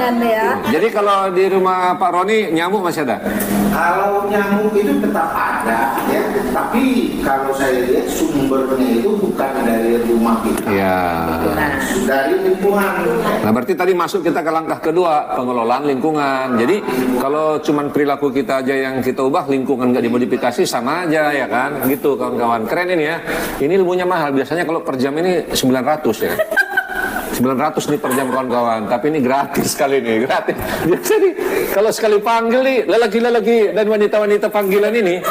lingkungan ya. Jadi kalau di rumah Pak Roni nyamuk masih ada? Kalau nyamuk itu tetap ada ya, tapi kalau saya lihat sumbernya itu bukan dari rumah kita. Iya. Dari lingkungan. Nah berarti tadi masuk kita ke langkah kedua, pengelolaan lingkungan. Jadi kalau cuman perilaku kita aja yang kita ubah, lingkungan nggak dimodifikasi, sama aja ya kan, gitu kawan-kawan. Keren ini ya. Ini ilmunya mahal, biasanya kalau per jam ini 900 ya. 900 nih per jam kawan-kawan, tapi ini gratis kali ini, gratis. Biasa nih, kalau sekali panggil nih, lelaki-lelaki dan wanita-wanita panggilan ini,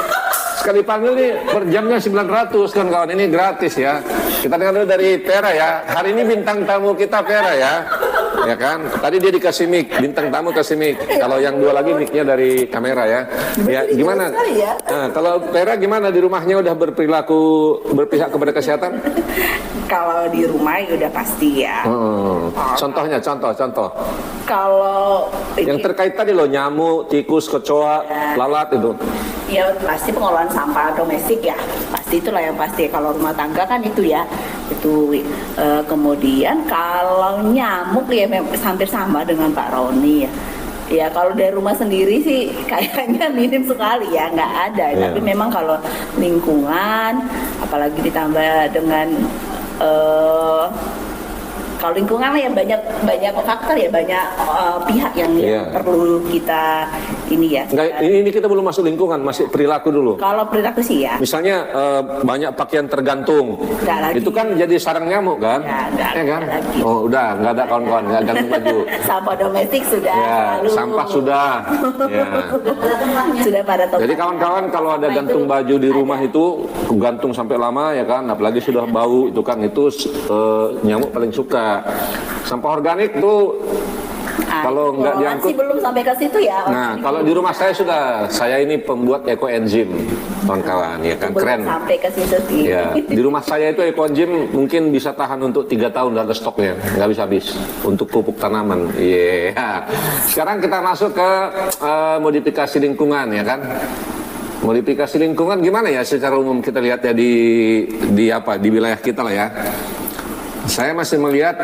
sekali panggil nih per jamnya 900 kawan-kawan, ini gratis ya. Kita dengar dulu dari Vera ya. Hari ini bintang tamu kita Vera ya kan? Tadi dia dikasih mic, bintang tamu kasih mic. Kalau yang dua lagi mic-nya dari kamera ya. Ya gimana? Nah, kalau Vera gimana di rumahnya udah berpihak kepada kesehatan? Kalau di rumah ya udah pasti ya. Contohnya, contoh. Kalau yang terkait tadi loh, nyamuk, tikus, kecoa, lalat itu. Ya pasti pengelolaan sampah domestik ya. Pasti itulah yang pasti. Kalau rumah tangga kan itu ya. Itu kemudian kalau nyamuk ya hampir sama dengan Pak Roni ya. Ya kalau dari rumah sendiri sih kayaknya minim sekali ya, nggak ada. Yeah. Tapi memang kalau lingkungan, apalagi ditambah dengan kalau lingkungan ya banyak faktor ya, banyak pihak yang perlu kita ini ya. Enggak, ini kita belum masuk lingkungan, masih perilaku dulu. Kalau perilaku sih ya. Misalnya banyak pakaian tergantung, itu kan jadi sarang nyamuk kan? Ya kan? Lagi. Oh udah, nggak ada kawan-kawan, nggak gantung baju. Sampah domestik sudah. Ya, sampah sudah. Ya. Sudah pada top. Jadi kawan-kawan kalau ada gantung baju di rumah itu gantung sampai lama ya kan, apalagi sudah bau itu kan, itu nyamuk paling suka. Sampah organik tuh kalau nggak diangkut masih belum sampai ke situ ya. Nah, kalau di rumah saya ini pembuat ekoenzim, kawan-kawan, ya kan, keren. Sampai ke situ sih. Ya, di rumah saya itu ekoenzim mungkin bisa tahan untuk 3 tahun, dan ada stoknya, nggak bisa habis untuk pupuk tanaman. Iya. Yeah. Sekarang kita masuk ke modifikasi lingkungan, ya kan. Modifikasi lingkungan gimana ya secara umum kita lihat ya di wilayah kita lah ya. Saya masih melihat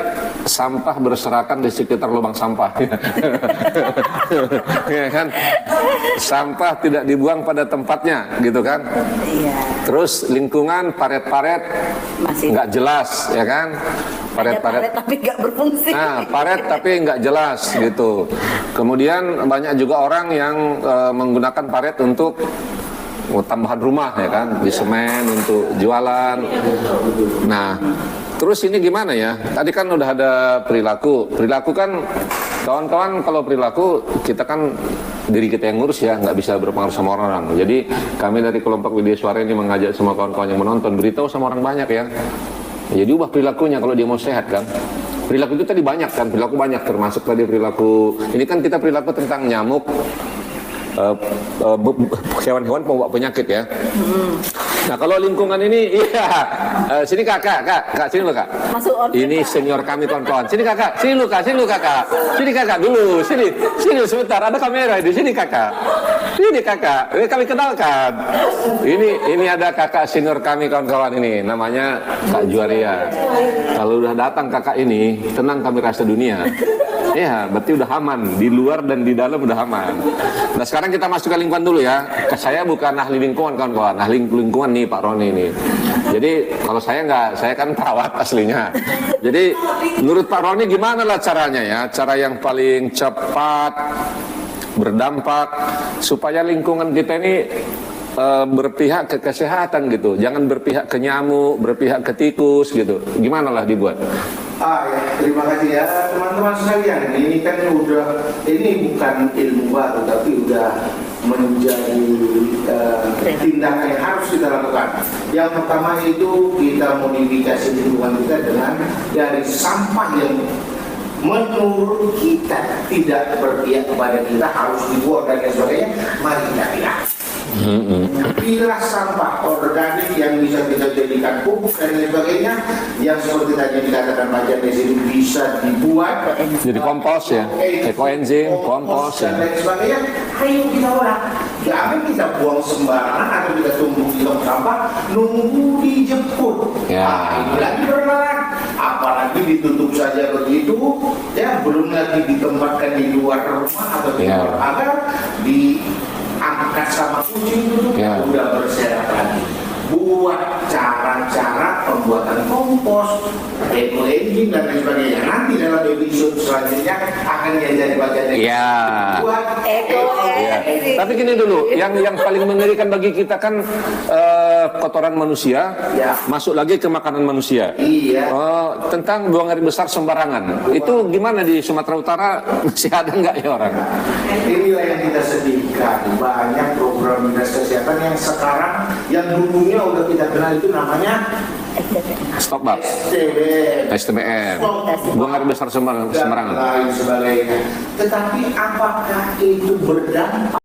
sampah berserakan di sekitar lubang sampah. Ya kan? Sampah tidak dibuang pada tempatnya, gitu kan? Iya. Terus lingkungan paret-paret nggak jelas, ya kan? Paret-paret tapi nggak berfungsi. Nah, paret tapi nggak jelas, gitu. Kemudian banyak juga orang yang menggunakan paret untuk tambahan rumah, ya kan? Di semen untuk jualan. Nah, terus ini gimana ya? Tadi kan udah ada perilaku. Perilaku kan, kawan-kawan, kalau perilaku kita kan diri kita yang ngurus ya, nggak bisa berpengaruh sama orang. Jadi kami dari kelompok Widya Suara ini mengajak semua kawan-kawan yang menonton, beritahu sama orang banyak ya. Jadi ubah perilakunya kalau dia mau sehat kan. Perilaku itu tadi banyak kan, perilaku banyak, termasuk tadi perilaku. Ini kan kita perilaku tentang nyamuk, hewan-hewan pembawa penyakit ya. Nah kalau lingkungan ini, iya, sini kak, sini lo kak. Masuk ini senior kami kawan-kawan. Sini kakak, sini lu kakak, sini kakak dulu, sini sebentar, ada kamera di sini kakak. Ini kakak, kami kenalkan. Ini ada kakak senior kami kawan-kawan ini, namanya Kak Juaria. Kalau udah datang kakak ini, tenang kami rasa dunia. Ya, berarti udah aman, di luar dan di dalam udah aman. Nah sekarang kita masuk ke lingkungan dulu ya. Saya bukan ahli lingkungan kawan-kawan, ahli lingkungan nih Pak Roni ini. Jadi kalau saya nggak, saya kan perawat aslinya. Jadi menurut Pak Roni gimana lah caranya ya, cara yang paling cepat, berdampak, supaya lingkungan kita ini berpihak ke kesehatan gitu, jangan berpihak ke nyamuk, berpihak ke tikus gitu. Gimana lah dibuat? Ya, terima kasih ya teman-teman sekalian. Ini kan ini bukan ilmu baru, tapi udah menjadi tindakan yang harus kita lakukan. Yang pertama itu kita modifikasi lingkungan kita dengan dari sampah yang menurut kita tidak berpihak kepada kita harus dibuang dan lain sebagainya. Mari kita pilah. Pilah sampah organik yang bisa kita jadikan pupuk dan lain sebagainya, yang seperti tadi dikatakan Pak James ini bisa dibuat jadi kompos ya, ekoenzim, kompos dan ya. lain sebagainya. Ayo kita olah, jangan kita buang sembarangan atau kita tumbuh di tong sampah nunggu dijemput. Ya. Ini lagi berat, apalagi lagi ditutup saja begitu, ya belum lagi ditempatkan di luar rumah atau di luar pagar, diangkat sama kucing itu udah berserak lagi. Buat cara-cara pembuatan kompos, eco engine dan lain sebagainya. Nanti dalam episode selanjutnya akan diajari bagian buat eco engine. Tapi gini dulu, yang paling mengerikan bagi kita kan kotoran manusia masuk lagi ke makanan manusia. Iya. Tentang buang air besar sembarangan. Itu gimana di Sumatera Utara, masih ada nggak ya orang? Inilah yang kita sedihkan. Banyak program dinas kesehatan yang sekarang yang dulunya udah kita kenal itu namanya Stop Bab, STBM, STBM, buang air besar sembarangan. dan lain sebagainya. Tetapi apakah itu berdampak